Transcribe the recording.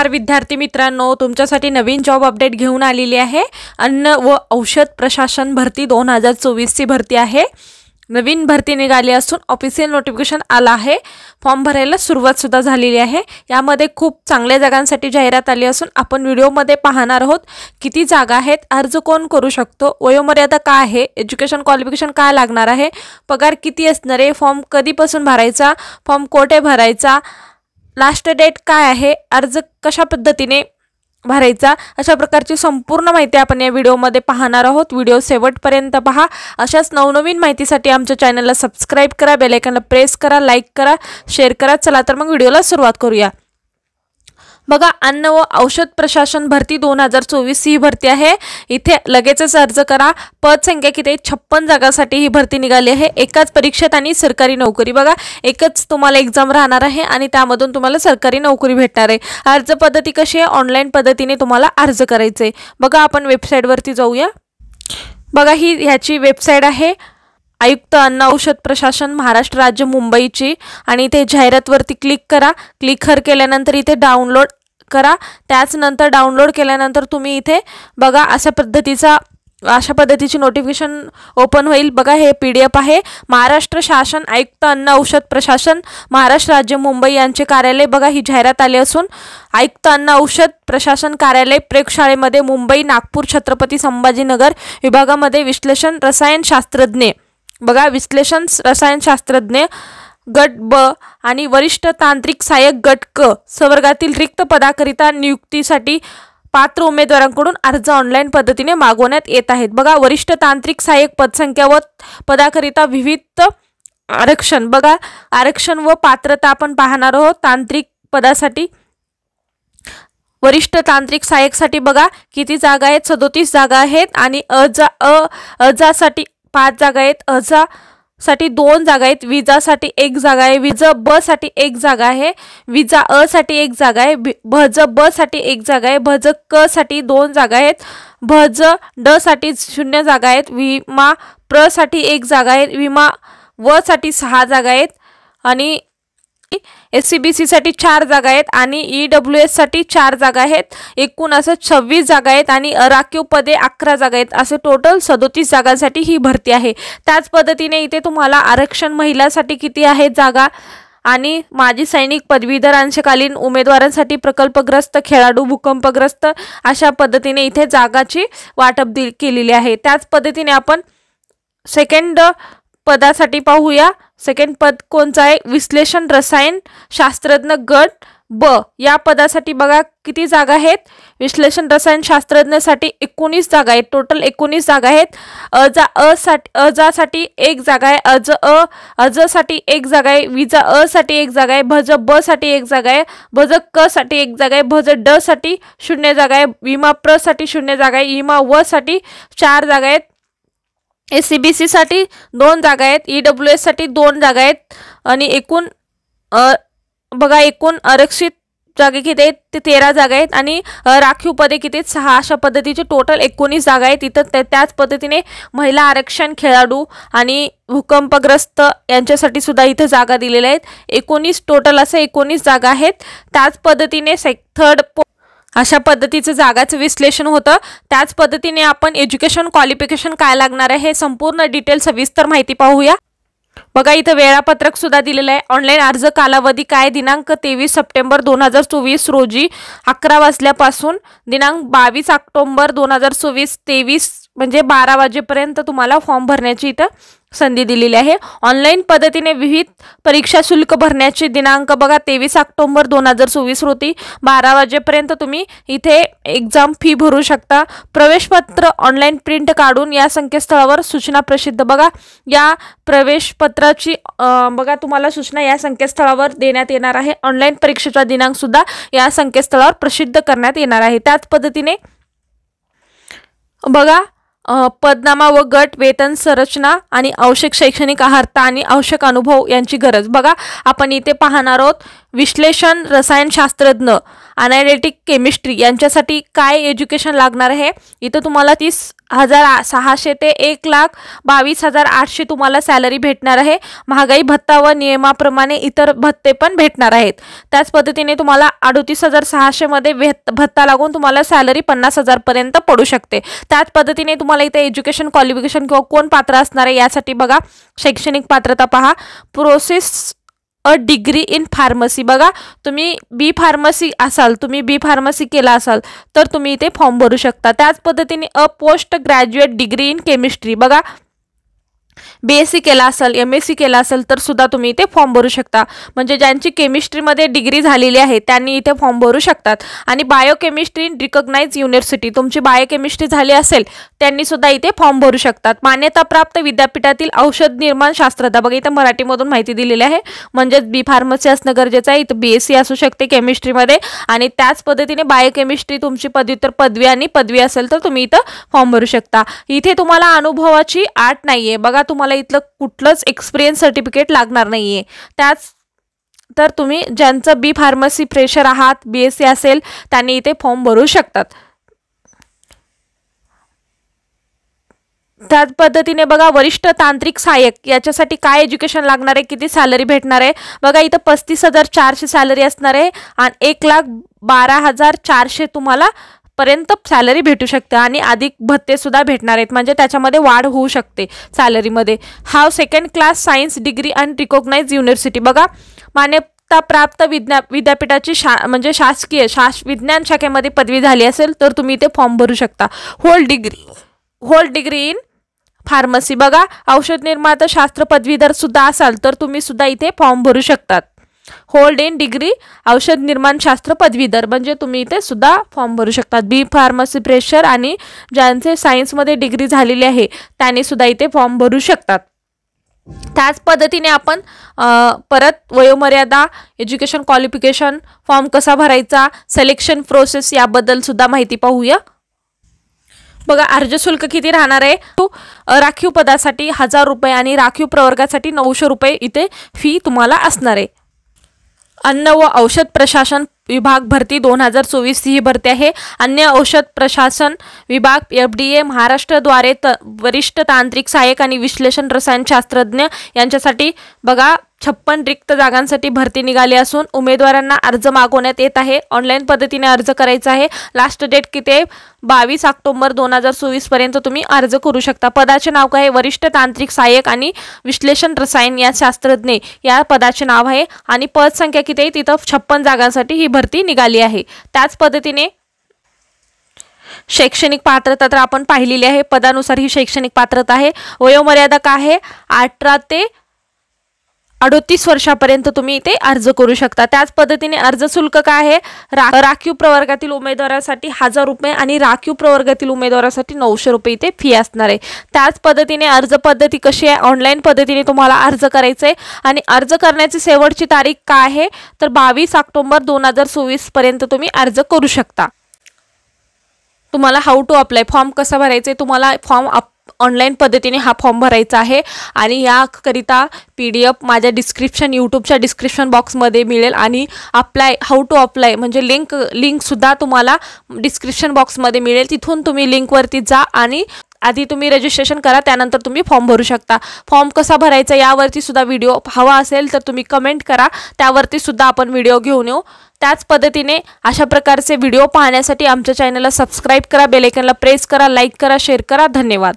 विद्यार्थी मित्रांनो, तुमच्यासाठी नवीन जॉब अपडेट घेऊन आलेली आहे। अन्न व औषध प्रशासन भरती 2024 ची भरती आहे। नवीन भरती निघाली असून ऑफिशियल नोटिफिकेशन आला आहे। फॉर्म भरायला सुरुवात सुद्धा झालेली आहे। यामध्ये खूप चांगल्या जागांसाठी जाहिरात आली असून आपण व्हिडिओमध्ये पाहणार आहोत किती जागा आहेत, अर्ज कोण करू शकतो, वयोमर्यादा काय आहे, एज्युकेशन क्वालिफिकेशन काय लागणार आहे, पगार किती असणार आहे, फॉर्म कधीपासून भरायचा, फॉर्म कोठे भरायचा, लास्ट डेट काय आहे, अर्ज कशा पद्धतीने भरायचा, अशा प्रकारची संपूर्ण माहिती आपण या व्हिडिओमध्ये पाहणार आहोत। व्हिडिओ शेवटपर्यंत पहा। अशाच नवनवीन माहितीसाठी आमच्या चॅनलला सबस्क्राइब करा, बेल आयकॉनला प्रेस करा, लाईक करा, शेअर करा। चला तर मग व्हिडिओला सुरुवात करूया। बघा, अन्न व औषध प्रशासन भरती 2024 ही भरती आहे। इथे लगेचच अर्ज करा। पद संख्या किती? 56 जागांसाठी ही भरती निघाली आहे। एकाच परीक्षेत आणि सरकारी नोकरी। बघा, एकच तुम्हाला एग्जाम राहणार आहे आणि त्यामधून तुम्हाला सरकारी नोकरी भेटणार आहे। अर्ज पद्धती कशी आहे? ऑनलाईन पद्धतीने तुम्हाला अर्ज करायचे। बघा, आपण वेबसाईट वरती जाऊया। बघा, ही ह्याची वेबसाईट आहे, आयुक्त अन्न औषध प्रशासन महाराष्ट्र राज्य मुंबईची, आणि इथे जाहिरातवरती क्लिक करा। क्लिक केल्यानंतर इथे डाउनलोड करा। त्याच नंतर डाउनलोड केल्यानंतर तुम्ही इथे बघा अशा पद्धतीची नोटिफिकेशन ओपन होईल। बघा, हे PDF आहे। महाराष्ट्र शासन आयुक्त अन्न औषध प्रशासन महाराष्ट्र राज्य मुंबई यांचे कार्यालय। बघा, ही जाहिरात आली असून आयुक्त अन्न औषध प्रशासन कार्यालय प्रयोगशाळेमध्ये मुंबई, नागपूर, छत्रपती संभाजीनगर विभागामध्ये विश्लेषण रसायनशास्त्रज्ञ। बघा, विश्लेषण रसायनशास्त्रज्ञ गट ब आणि वरिष्ठ तांत्रिक सहाय्यक गट क संवर्गातील रिक्त पदाकरिता नियुक्तीसाठी पात्र उमेदवारांकडून अर्ज ऑनलाईन पद्धतीने मागवण्यात येत आहेत। बघा, वरिष्ठ तांत्रिक सहाय्यक पदसंख्या व पदाकरिता विविध आरक्षण। बघा, आरक्षण व पात्रता आपण पाहणार आहोत। तांत्रिक पदासाठी वरिष्ठ तांत्रिक सहाय्यकसाठी बघा किती जागा आहेत? 37 जागा आहेत। आणि अजासाठी 5 जागा आहेत, अजा साठी 2 जागा आहेत, विजासाठी 1 जागा आहे, विज ब साठी 1 जागा आहे, विजा अ साठी 1 जागा आहे, भज ब साठी 1 जागा आहे, भज क साठी 2 जागा आहेत, भज ड साठी 0 जागा आहेत, विमा प्र साठी 1 जागा आहे, विमा व साठी 6 जागा आहेत, आणि SCBC साठी 4 जागा आहेत, आणि EWS साठी 4 जागा आहेत। एकूण असं 26 जागा आहेत आणि राखीव पदे 11 जागा आहेत। असे टोटल 37 जागांसाठी ही भरती आहे। त्याच पद्धतीने इथे तुम्हाला आरक्षण महिलांसाठी किती आहेत जागा, आणि माजी सैनिक, पदवीधर, अंशकालीन उमेदवारांसाठी प्रकल्पग्रस्त, खेळाडू, भूकंपग्रस्त, अशा पद्धतीने इथे जागाची वाटप केलेली आहे। त्याच पद्धतीने आपण सेकंड पदासाठी पाहूया। सेकंड पद कोणचं आहे? विश्लेषण रसायन शास्त्रज्ञ गट ब या पदासाठी बघा किती जागा आहेत? विश्लेषण रसायन शास्त्रज्ञसाठी 19 जागा आहेत। टोटल 19 जागा आहेत। अजासाठी 1 जागा आहे, अज साठी 1 जागा आहे, विजा अ साठी 1 जागा आहे, भज ब साठी 1 जागा आहे, भज क साठी 1 जागा आहे, भज ड साठी 0 जागा आहे, विमा प्र साठी 0 जागा आहे, विमा व साठी 4 जागा आहेत, SCBC साठी 2 जागा आहेत, EWS साठी 2 जागा आहेत, आणि एकूण बघा एकूण आरक्षित जागा किती आहेत? ते 13 जागा आहेत, आणि राखीव पदे किती आहेत? 6। अशा पद्धतीचे टोटल 19 जागा आहेत। इथं त्याच पद्धतीने महिला आरक्षण, खेळाडू आणि भूकंपग्रस्त यांच्यासाठी सुद्धा इथे जागा दिलेल्या आहेत। 19 टोटल असे 19 जागा आहेत। त्याच पद्धतीने थर्ड अशा पद्धतीचं जागाचं विश्लेषण होतं। त्याच पद्धतीने आपण एज्युकेशन क्वालिफिकेशन काय लागणार आहे हे संपूर्ण डिटेल सविस्तर माहिती पाहूया। बघा, इथं वेळापत्रक सुद्धा दिलेलं आहे। ऑनलाईन अर्ज कालावधी काय? दिनांक 23 सप्टेंबर 2024 रोजी 11 वाजल्यापासून दिनांक 22 ऑक्टोबर 2024 23 म्हणजे 12 वाजेपर्यंत तुम्हाला फॉर्म भरण्याची इथं संधी दिलेली आहे। ऑनलाईन पद्धतीने विविध परीक्षा शुल्क भरण्याची दिनांक बघा 23 ऑक्टोबर 2024 रोजी 12 वाजेपर्यंत तुम्ही इथे एग्जाम फी भरू शकता। प्रवेशपत्र ऑनलाईन प्रिंट काढून या संकेतस्थळावर सूचना प्रसिद्ध। बघा, या प्रवेशपत्राची बघा तुम्हाला सूचना या संकेतस्थळावर देण्यात येणार आहे। ऑनलाईन परीक्षेचा दिनांक सुद्धा या संकेतस्थळावर प्रसिद्ध करण्यात येणार आहे। त्याच पद्धतीने बघा, पदनामा व गट, वेतन संरचना आणि आवश्यक शैक्षणिक अर्हता आणि आवश्यक अनुभव यांची गरज। बघा, आपण इथे पाहणार आहोत विश्लेषण रसायनशास्त्रज्ञ, अनालिटिक केमिस्ट्री यांच्यासाठी काय एज्युकेशन लागणार आहे? इथं तुम्हाला 30,600 ते 1,22,800 तुम्हाला सॅलरी भेटणार आहे. महागाई भत्ता व नियमाप्रमाणे इतर भत्ते पण भेटणार आहेत. त्याच पद्धतीने तुम्हाला 38,600 मध्ये भत्ता लागून तुम्हाला सॅलरी 50,000 पर्यंत पडू शकते. त्याच पद्धतीने तुम्हाला इथे एज्युकेशन क्वालिफिकेशन किंवा कोण पात्र असणार आहे यासाठी बघा शैक्षणिक पात्रता पहा. Process a degree in pharmacy, बघा तुम्ही बी फार्मसी असाल, तुम्ही बी फार्मसी केला असाल तर तुम्ही इथे फॉर्म भरू शकता. त्याच पद्धतीने अ post graduate degree in chemistry, बघा BSc केला असेल, MSc केला असेल तर सुद्धा तुम्ही इथे फॉर्म भरू शकता. म्हणजे ज्यांची केमिस्ट्रीमध्ये डिग्री झालेली आहे त्यांनी इथे फॉर्म भरू शकतात. आणि बायोकेमिस्ट्री इन रिकॉग्नाइज युनिव्हर्सिटी, तुमची बायोकेमिस्ट्री झाली असेल त्यांनी सुद्धा इथे फॉर्म भरू शकतात. मान्यताप्राप्त विद्यापीठातील औषध निर्माण शास्त्रज्ञ, बघा इथे मराठीमधून माहिती दिलेली आहे. म्हणजेच बी फार्मसी असणं गरजेचं आहे. इथं BSc असू शकते केमिस्ट्रीमध्ये. आणि त्याच पद्धतीने बायोकेमिस्ट्री तुमची पदव्युत्तर पदवी आणि पदवी असेल तर तुम्ही इथं फॉर्म भरू शकता. इथे तुम्हाला अनुभवाची अट नाहीये, बघा तुम्हाला इथलं कुठलंच एक्सपिरियन्स सर्टिफिकेट लागणार नाहीये. त्याच तर तुम्ही ज्यांचं बी फार्मसी फ्रेशर आहात, BSc असेल त्यांनी इथे फॉर्म भरू शकतात. त्याच पद्धतीने बघा वरिष्ठ तांत्रिक सहाय्यक याच्यासाठी काय एज्युकेशन लागणार आहे, किती सॅलरी भेटणार आहे? बघा इथं 35,400 सॅलरी असणार आहे आणि 1,12,400 तुम्हाला पर्यंत सॅलरी भेटू शकते आणि अधिक भत्ते सुद्धा भेटणार आहेत. म्हणजे त्याच्यामध्ये वाढ होऊ शकते सॅलरीमध्ये. Have second class science degree and recognise university, बघा मान्यता प्राप्त विद्यापीठाची म्हणजे शासकीय विज्ञान शाखेमध्ये पदवी झाली असेल तर तुम्ही इथे फॉर्म भरू शकता. होल्ड डिग्री इन फार्मसी, बघा औषध निर्माता शास्त्र पदवीधर सुद्धा असाल तर तुम्ही सुद्धा इथे फॉर्म भरू शकतात. होल्ड इन डिग्री औषध निर्माण शास्त्र पदवीधर म्हणजे तुम्ही इथे सुद्धा फॉर्म भरू शकतात. बी फार्मसी फ्रेशर आणि ज्यांचे सायन्समध्ये डिग्री झालेली आहे त्यांनी सुद्धा इथे फॉर्म भरू शकतात. त्याच पद्धतीने आपण परत वयोमर्यादा, एज्युकेशन क्वालिफिकेशन, फॉर्म कसा भरायचा, सिलेक्शन प्रोसेस याबद्दल सुद्धा माहिती पाहूया. बघा अर्ज शुल्क किती राहणार आहे? राखीव पदासाठी 1,000 रुपये आणि राखीव प्रवर्गासाठी 900 रुपये इथे फी तुम्हाला असणार आहे. अन्न व औषध प्रशासन विभाग भरती 2024 ही भरती आहे. अन्य औषध प्रशासन विभाग FDA महाराष्ट्रद्वारे वरिष्ठ तांत्रिक सहाय्यक आणि विश्लेषण रसायनशास्त्रज्ञ यांच्यासाठी बघा 56 रिक्त जागांसाठी भरती निघाली असून उमेदवारांना अर्ज मागवण्यात येत आहे. ऑनलाईन पद्धतीने अर्ज करायचा आहे. लास्ट डेट किती आहे? 22 ऑक्टोबर 2024 पर्यंत तुम्ही अर्ज करू शकता. पदाचे नाव काय आहे? वरिष्ठ तांत्रिक सहाय्यक आणि विश्लेषण रसायन या शास्त्रज्ञ या पदाचे नाव आहे. आणि पद संख्या किती आहे? तिथं 56 जागांसाठी ही भरती निघाली आहे. त्याच पद्धतीने शैक्षणिक पात्रता तर आपण पाहिलेली आहे. पदानुसार ही शैक्षणिक पात्रता आहे. वयोमर्यादा काय आहे? 18 ते 38 वर्षापर्यंत तुम्ही इथे अर्ज करू शकता. त्याच पद्धतीने अर्ज शुल्क काय आहे? राखीव प्रवर्गातील उमेदवारासाठी 1,000 रुपये आणि राखीव प्रवर्गातील उमेदवारासाठी 900 रुपये इथे फी असणार आहे. त्याच पद्धतीने अर्ज पद्धती कशी आहे? ऑनलाईन पद्धतीने तुम्हाला अर्ज करायचा आहे आणि अर्ज करण्याची शेवटची तारीख काय आहे? तर 22 ऑक्टोबर 2024 पर्यंत तुम्ही अर्ज करू शकता. तुम्हाला हाऊ टू अप्लाय, फॉर्म कसा भरायचा आहे? तुम्हाला फॉर्म ऑनलाईन पद्धतीने हा फॉर्म भरायचा आहे आणि याकरिता PDF माझ्या यूट्यूबच्या डिस्क्रिप्शन बॉक्समध्ये मिळेल आणि हाऊ टू अप्लाय म्हणजे लिंकसुद्धा तुम्हाला डिस्क्रिप्शन बॉक्समध्ये मिळेल. तिथून तुम्ही लिंकवरती जा आणि आधी तुम्ही रजिस्ट्रेशन करा, त्यानंतर तुम्ही फॉर्म भरू शकता. फॉर्म कसा भरायचा यावरती सुद्धा व्हिडिओ हवा असेल तर तुम्ही कमेंट करा, त्यावरती सुद्धा आपण व्हिडिओ घेऊन येऊ. त्याच पद्धतीने अशा प्रकारचे व्हिडिओ पाहण्यासाठी आमच्या चॅनलला सबस्क्राईब करा, बेल आयकॉनला प्रेस करा, लाईक करा, शेअर करा. धन्यवाद.